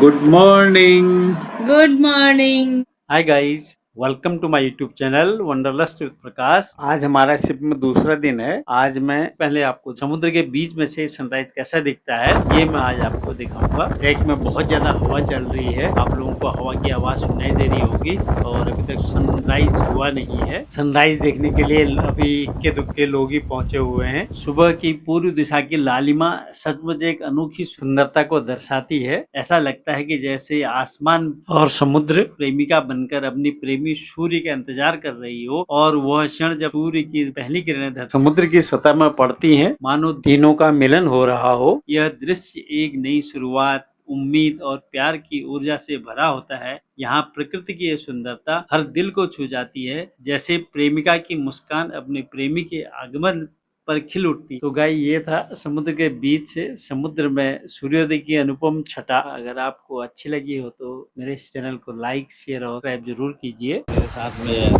Good morning. Good morning. Hi guys. Welcome to my YouTube channel wanderlust with Prakash. आज हमारा ship में दूसरा दिन है। आज मैं पहले आपको समुद्र के बीच में से सनराइज कैसा दिखता है ये मैं आज आपको दिखाऊंगा। ट्रैक में बहुत ज्यादा हवा चल रही है, आप लोगों को हवा की आवाज सुनाई दे रही होगी। और अभी तक सनराइज हुआ नहीं है। सनराइज देखने के लिए अभी इक्के दुक्के लोग ही पहुंचे हुए हैं। सुबह की पूर्व दिशा की लालिमा सचमुच एक अनोखी सुंदरता को दर्शाती है। ऐसा लगता है कि जैसे आसमान और समुद्र प्रेमिका बनकर अपनी प्रेमी सूर्य का इंतजार कर रही हो, और वह क्षण जब सूर्य की पहली किरणें समुद्र की सतह में पड़ती हैं, मानो तीनों का मिलन हो रहा हो। यह दृश्य एक नई शुरुआत, उम्मीद और प्यार की ऊर्जा से भरा होता है। यहाँ प्रकृति की यह सुंदरता हर दिल को छू जाती है, जैसे प्रेमिका की मुस्कान अपने प्रेमी के आगमन पर खिल उठती। तो गाइस ये था समुद्र के बीच से समुद्र में सूर्योदय की अनुपम छटा। अगर आपको अच्छी लगी हो तो मेरे इस चैनल को लाइक शेयर और सब्सक्राइब जरूर कीजिए। मेरे साथ में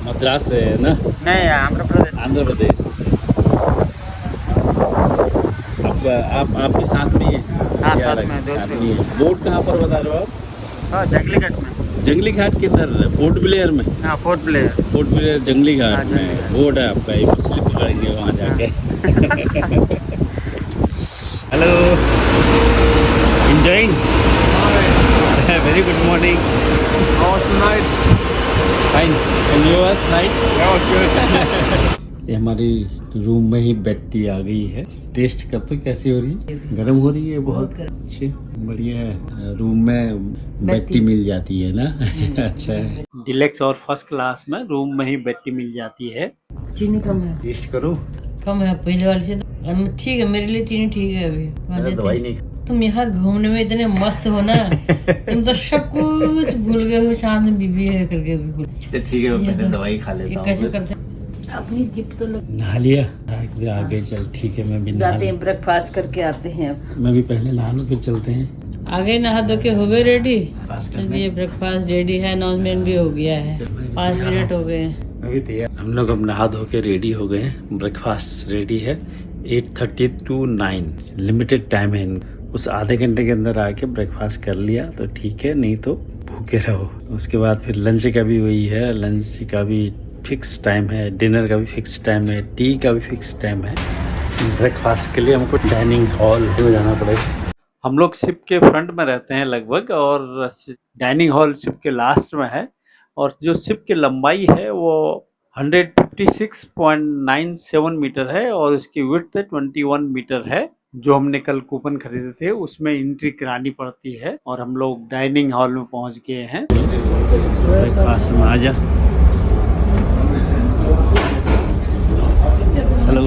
मद्रास से है ना? नहीं, आंध्र प्रदेश। आंध्र प्रदेश। आप भी साथ में ही हैं? हाँ, साथ में दोस्त साथ में ही हैं। बोट कहाँ पर बता रहे हो आप? हाँ, जंगली घाट में। जंगली घाट किधर? पोर्ट ब्लेयर में? हाँ, पोर्ट ब्लेयर। पोर्ट ब्लेयर जंगली हाँ, घाट जंगली में घाट। बोट है आपका, ये मछली पकड़ेंगे वहाँ जाके। Hello, enjoying? Very good morning. Oh, it's nice. Fine. And yours, right? That was good. ये हमारी रूम में ही बेड टी आ गई है। टेस्ट कर तो कैसी हो रही है? गर्म हो रही है बहुत अच्छी, बढ़िया है। रूम में बेड टी मिल जाती है ना? अच्छा है। डिलेक्स और फर्स्ट क्लास में रूम में ही बेड टी मिल जाती है। चीनी कम है। टेस्ट करो। कम है पहले वाले से। ठीक है, मेरे लिए चीनी ठीक है अभी। मेरा दवाई नहीं। तुम यहाँ घूमने में इतने मस्त हो ना। तुम तो सब कुछ भूल गए हो, शाम में बीबी है करके बिल्कुल। ठीक है, मैं पहले दवाई खा लेता हूँ। कैसे करते अपनी जिप तो लोग नहा लिया? आगे चल, ठीक है, मैं भी नहा जाते हैं, ब्रेकफास्ट करके आते हैं। अब मैं भी पहले नहा लूँ फिर चलते हैं। आगे नहा धो के हो गए रेडी। ब्रेकफास्ट करने। चलिए, ब्रेकफास्ट रेडी है, अनाउंसमेंट भी हो गया है। 5 मिनट हो गए हैं। मैं भी तैयार। हम लोग अब नहा धो के रेडी हो गए हैं। ब्रेकफास्ट रेडी है। 8:30 to 9 लिमिटेड टाइम है। उस आधे घंटे के अंदर आके ब्रेकफास्ट कर लिया तो ठीक है, नहीं तो भूखे रहो। उसके बाद फिर लंच का भी वही है, लंच का भी फिक्स टाइम है, डिनर का भी फिक्स टाइम है, टी का भी फिक्स टाइम है। ब्रेकफास्ट के लिए हमको डाइनिंग हॉल में जाना पड़ेगा। हम लोग शिप के फ्रंट में रहते हैं लगभग, और डाइनिंग हॉल शिप के लास्ट में है। और जो शिप की लंबाई है वो 156.97 मीटर है, और इसकी विड्थ 21 मीटर है। जो हमने कल कूपन खरीदे थे उसमें एंट्री करानी पड़ती है। और हम लोग डाइनिंग हॉल में पहुंच गए हैं। ब्रेकफास्ट में आ जा। Hello,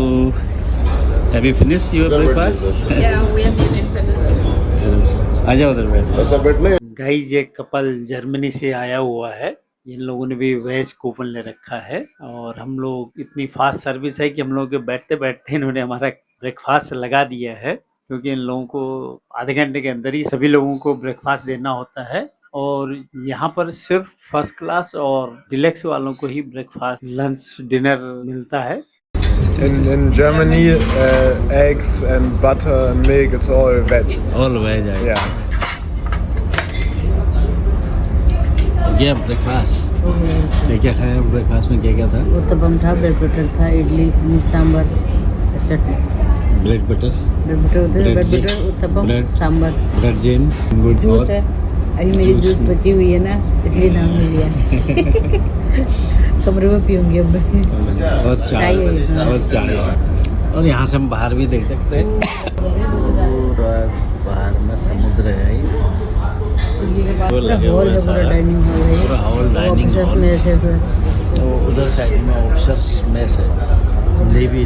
have you finished your breakfast? Yeah, we have nearly finished. आ जाओ उधर बैठ। ऐसा बैठने गाइस ये कपल जर्मनी से आया हुआ है। इन लोगों ने भी वेज कूपन ले रखा है, और हम लोग इतनी फास्ट सर्विस है कि हम लोग के बैठते बैठते इन्होंने हमारा ब्रेकफास्ट लगा दिया है, क्योंकि इन लोगों को आधे घंटे के अंदर ही सभी लोगों को ब्रेकफास्ट देना होता है। और यहाँ पर सिर्फ फर्स्ट क्लास और डिलेक्स वालों को ही ब्रेकफास्ट, लंच, डिनर मिलता है। in Germany, eggs and butter and milk, it's all veg. All ways है। Yeah. ये ब्रेकफास्ट क्या खाया? ब्रेकफास्ट में क्या क्या था? उत्तपम था, ब्रेड बटर था, इडली, सांभर, चटनी। ब्रेड बटर, ब्रेड बटर होते हैं, bread bread butter, uttapam, bread. Sambar, bread jam, good. Juice है। अभी मेरी जूस बची हुई है ना, इसलिए नाम नहीं लिया। कमरे में पीऊंगी अब मैं। और चाय, और चाय। और यहाँ से हम बाहर भी देख सकते हैं। पूरा बाहर में समुद्र है। पूरा हॉल है, पूरा डाइनिंग हॉल है। पूरा हॉल डाइनिंग ऑफिसर्स हॉल। में ऐसे तो उधर साइड में ऑफिसर्स मेस है, नेवी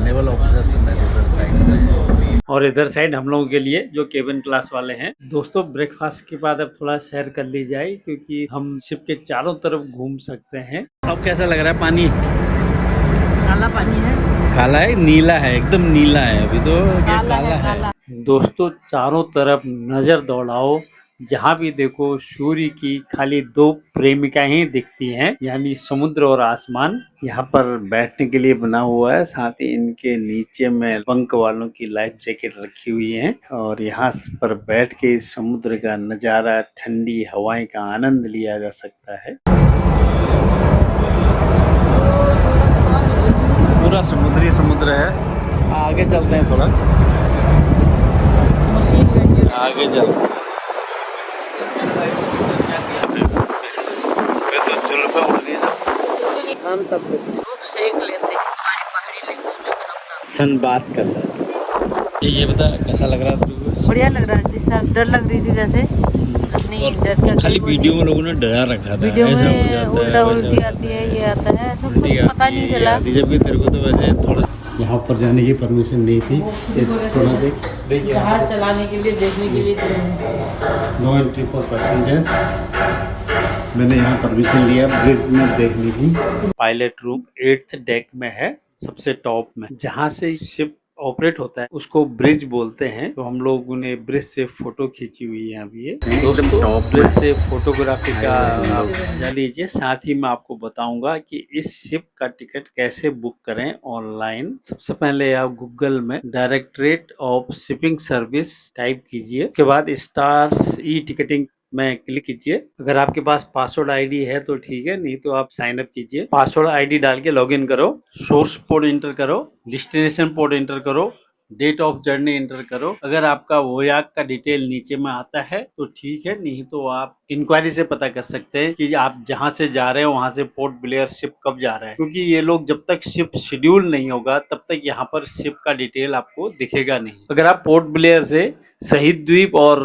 नेवल ऑफिसर्स मेस उधर साइड में। और इधर साइड हम लोगों के लिए जो केबिन क्लास वाले हैं। दोस्तों ब्रेकफास्ट के बाद अब थोड़ा सैर कर ली जाए, क्योंकि हम शिप के चारों तरफ घूम सकते हैं। अब कैसा लग रहा है पानी? काला पानी है, काला है, नीला है, एकदम नीला है अभी तो। काला है, काला। दोस्तों चारों तरफ नजर दौड़ाओ, जहाँ भी देखो सूर्य की खाली दो प्रेमिकाएं ही दिखती हैं, यानी समुद्र और आसमान। यहाँ पर बैठने के लिए बना हुआ है, साथ ही इनके नीचे में बंक वालों की लाइफ जैकेट रखी हुई है और यहाँ पर बैठ के इस समुद्र का नजारा, ठंडी हवाएं का आनंद लिया जा सकता है। पूरा समुद्री समुद्र है। आगे चलते हैं, थोड़ा आगे चलते हैं। हम तब धूप सेक लेते हैं हमारी पहाड़ी लैंग्वेज में हम सन बात कर रहे। ये बता कैसा लग रहा है तुझको? बढ़िया लग रहा है, जैसा डर लग रही थी जैसे अपनी डर का खाली वीडियो में लोगों ने डरा रखा था, वीडियो ऐसा हो में जाता उल्टा है, उल्टी आती है, ये आता है, सब कुछ पता नहीं चला। जब भी तेरे को तो वैसे थोड़ा यहाँ पर जाने की परमिशन नहीं थी। थोड़ा देख जहाज चलाने के लिए, देखने के लिए नो एंट्री फॉर पैसेंजर्स। मैंने यहाँ परमिशन लिया ब्रिज में देखनी थी। पायलट रूम 8th डेक में है, सबसे टॉप में। जहाँ से शिप ऑपरेट होता है उसको ब्रिज बोलते हैं। तो हम लोगों ने ब्रिज से फोटो खींची हुई है अभी। ये दोस्तों ब्रिज से फोटोग्राफी का आप मजा लीजिए। साथ ही मैं आपको बताऊंगा कि इस शिप का टिकट कैसे बुक करें ऑनलाइन। सबसे पहले आप गूगल में directorate of shipping service type कीजिए, उसके बाद स्टार्स ई टिकटिंग में क्लिक कीजिए। अगर आपके पास पासवर्ड आईडी है तो ठीक है, नहीं तो आप साइन अप कीजिए। पासवर्ड आईडी डाल के लॉगिन करो, सोर्स पोर्ट इंटर करो, डेस्टिनेशन पोर्ट इंटर करो, डेट ऑफ जर्नी एंटर करो। अगर आपका वोयाग का डिटेल नीचे में आता है तो ठीक है, नहीं तो आप इंक्वायरी से पता कर सकते हैं कि आप जहां से जा रहे हो वहां से पोर्ट ब्लेयर शिप कब जा रहा है। क्योंकि ये लोग जब तक शिप शेड्यूल नहीं होगा तब तक यहाँ पर शिप का डिटेल आपको दिखेगा नहीं। अगर आप पोर्ट ब्लेयर से शहीद द्वीप और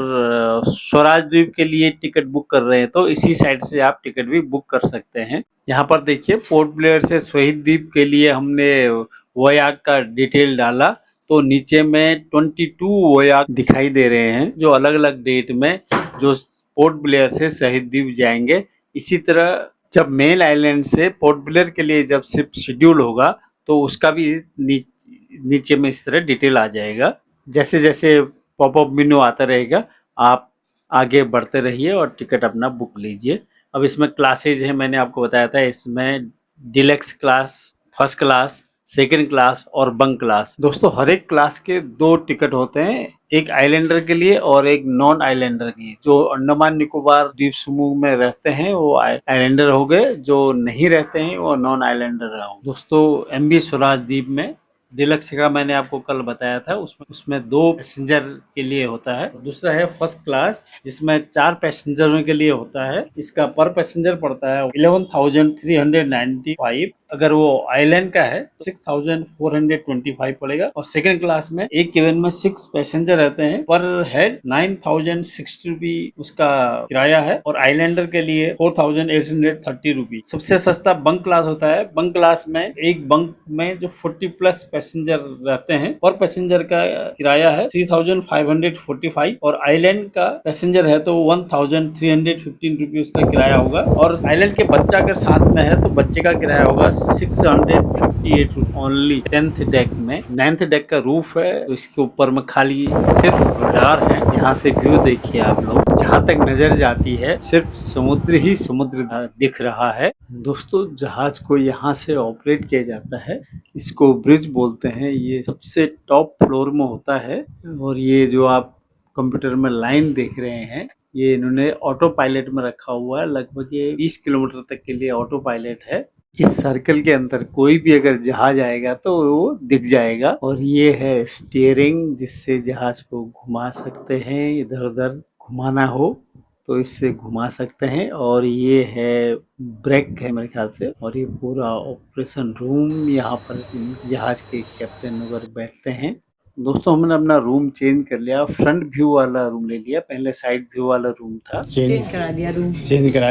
स्वराज द्वीप के लिए टिकट बुक कर रहे हैं तो इसी साइट से आप टिकट भी बुक कर सकते हैं। यहाँ पर देखिए पोर्ट ब्लेयर से शहीद द्वीप के लिए हमने वोयाग का डिटेल डाला तो नीचे में 22 वोयाग दिखाई दे रहे हैं जो अलग अलग डेट में जो पोर्ट ब्लेयर से शहीद द्वीप जाएंगे। इसी तरह जब मेन आइलैंड से पोर्ट ब्लेयर के लिए जब शिप शेड्यूल होगा तो उसका भी नीचे में इस तरह डिटेल आ जाएगा। जैसे जैसे पॉपअप मेन्यू आता रहेगा आप आगे बढ़ते रहिए और टिकट अपना बुक लीजिए। अब इसमें क्लासेज है, मैंने आपको बताया था, इसमें deluxe class, first class, second class और बंक क्लास। दोस्तों हर एक क्लास के 2 टिकट होते हैं, एक आइलैंडर के लिए और एक नॉन आइलैंडर के लिए। जो अंडमान निकोबार द्वीप समूह में रहते हैं वो आइलैंडर हो गए, जो नहीं रहते हैं वो नॉन आइलैंडर रहो। दोस्तों MV स्वराज द्वीप में डिलक्स का मैंने आपको कल बताया था, उसमें 2 पैसेंजर के लिए होता है। दूसरा है फर्स्ट क्लास जिसमें 4 पैसेंजरों के लिए होता है। इसका पर पैसेंजर पड़ता है 11,395। अगर वो आइलैंड का है 6,425 पड़ेगा। और सेकंड क्लास में एक केबिन में 6 पैसेंजर रहते हैं, पर हेड 9,060 रुपी उसका किराया है और आइलैंडर के लिए 4,830 रुपी। सबसे सस्ता बंक क्लास होता है। बंक क्लास में एक बंक में जो 40+ पैसेंजर रहते हैं, पर पैसेंजर का किराया है 3,545 और आइलैंड का पैसेंजर है तो 1,315 रुपी उसका किराया होगा। और आइलैंड के बच्चा अगर साथ में है तो बच्चे का किराया होगा 658 ओनली। 10th डेक में 9th डेक का रूफ है तो इसके ऊपर में खाली सिर्फ रडार है। यहाँ से व्यू देखिए आप लोग, जहाँ तक नजर जाती है सिर्फ समुद्र ही समुद्र दिख रहा है। दोस्तों जहाज को यहाँ से ऑपरेट किया जाता है, इसको ब्रिज बोलते हैं। ये सबसे टॉप फ्लोर में होता है और ये जो आप कंप्यूटर में लाइन देख रहे हैं ये इन्होंने ऑटो पायलट में रखा हुआ है। लगभग ये 20 किलोमीटर तक के लिए ऑटो पायलट है। इस सर्कल के अंदर कोई भी अगर जहाज आएगा तो वो दिख जाएगा। और ये है स्टीयरिंग जिससे जहाज को घुमा सकते हैं, इधर उधर घुमाना हो तो इससे घुमा सकते हैं। और ये है ब्रेक है मेरे ख्याल से। और ये पूरा ऑपरेशन रूम, यहाँ पर जहाज के कैप्टन वगैरह बैठते हैं। दोस्तों हमने अपना रूम चेंज कर लिया, फ्रंट व्यू वाला रूम ले लिया। पहले साइड व्यू वाला रूम था, चेंज करा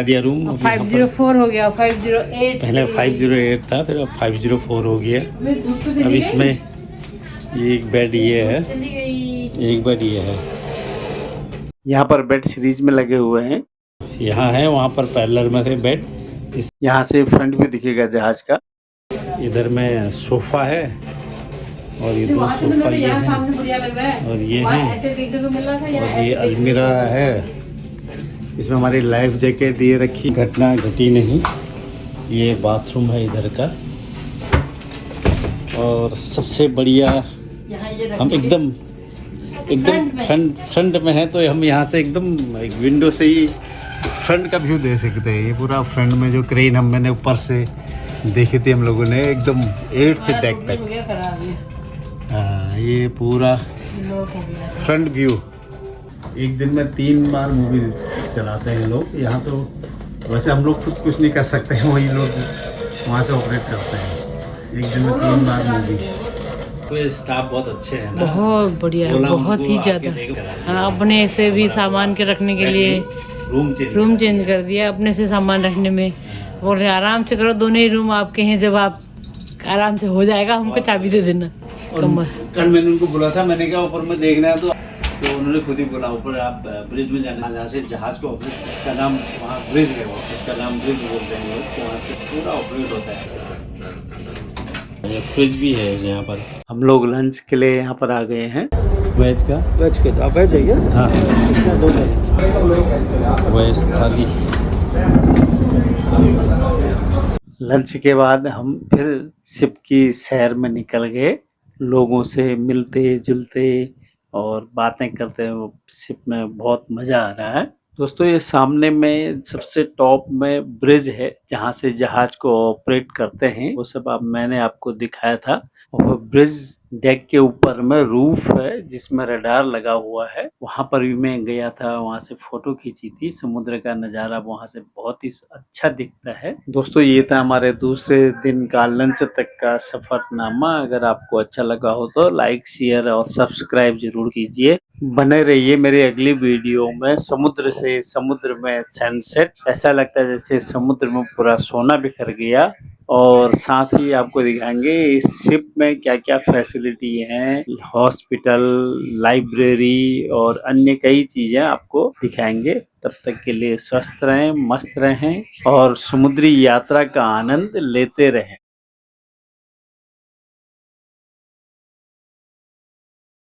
दिया रूम। 504 हो गया, 508 पहले 508 था, फिर अब 504 हो गया। अब इसमें एक बेड ये है, एक बेड ये है। यहाँ पर बेड सीरीज में लगे हुए हैं, यहाँ है, वहाँ पर पैरेलल में थे बेड। यहाँ से फ्रंट व्यू दिखेगा जहाज का। इधर में सोफा है और ये 2 सोफा ये है और ये है और ये अलमीरा है। इसमें हमारी लाइफ जैकेट दे रखी, घटना घटी नहीं। ये बाथरूम है इधर का, और सबसे बढ़िया हम एकदम फ्रंट में है, तो हम यहाँ से एकदम विंडो से ही फ्रंट का व्यू दे सकते हैं। ये पूरा फ्रंट में जो क्रेन मैंने ऊपर से देखी थी हम लोगों ने, एकदम 8th डेक तक। हाँ, ये पूरा फ्रंट व्यू। एक दिन में 3 बार मूवी चलाते हैं लोग यहाँ, तो वैसे हम लोग कुछ नहीं कर सकते हैं, वही लोग वहाँ से ऑपरेट करते हैं। एक दिन में 3 बार मूवी। तो स्टाफ बहुत अच्छे हैं ना, बहुत बढ़िया, बहुत ही ज़्यादा। हाँ, अपने से भी सामान के रखने के लिए रूम चेंज कर दिया, अपने से सामान रखने में। बोले आराम से करो, दोनों ही रूम आपके हैं, जब आप आराम से हो जाएगा हमको चाबी दे देना। कल मैंने उनको बोला था, मैंने कहा ऊपर में देखना है, तो उन्होंने खुद ही बोला ऊपर आप ब्रिज में जाना, जहाँ से जहाज को ऑपरेट, उसका नाम वहाँ ब्रिज है, वो उसका नाम ब्रिज बोलते हैं लोग, तो वहाँ से पूरा ऑपरेट होता है। फ्रिज भी है यहाँ पर। हम लोग लंच के लिए यहाँ पर आ गए हैं। वेज का, आप वेज है क्या? हाँ, वेज थाली। लंच के बाद हम फिर शिप की सैर में निकल गए, लोगों से मिलते जुलते और बातें करते हुए। शिप में बहुत मज़ा आ रहा है दोस्तों। ये सामने में सबसे टॉप में ब्रिज है, जहाँ से जहाज को ऑपरेट करते हैं, वो सब मैंने आपको दिखाया था। और ब्रिज डेक के ऊपर में रूफ है, जिसमें रडार लगा हुआ है। वहां पर भी मैं गया था, वहां से फोटो खींची थी। समुद्र का नज़ारा वहां से बहुत ही अच्छा दिखता है दोस्तों। ये था हमारे दूसरे दिन का लंच तक का सफरनामा। अगर आपको अच्छा लगा हो तो लाइक, शेयर और सब्सक्राइब जरूर कीजिए। बने रहिए मेरी अगली वीडियो में। समुद्र से समुद्र में सनसेट, ऐसा लगता है जैसे समुद्र में पूरा सोना बिखर गया। और साथ ही आपको दिखाएंगे इस शिप में क्या क्या फैसिलिटी हैं, हॉस्पिटल, लाइब्रेरी और अन्य कई चीजें आपको दिखाएंगे। तब तक के लिए स्वस्थ रहें, मस्त रहें और समुद्री यात्रा का आनंद लेते रहें।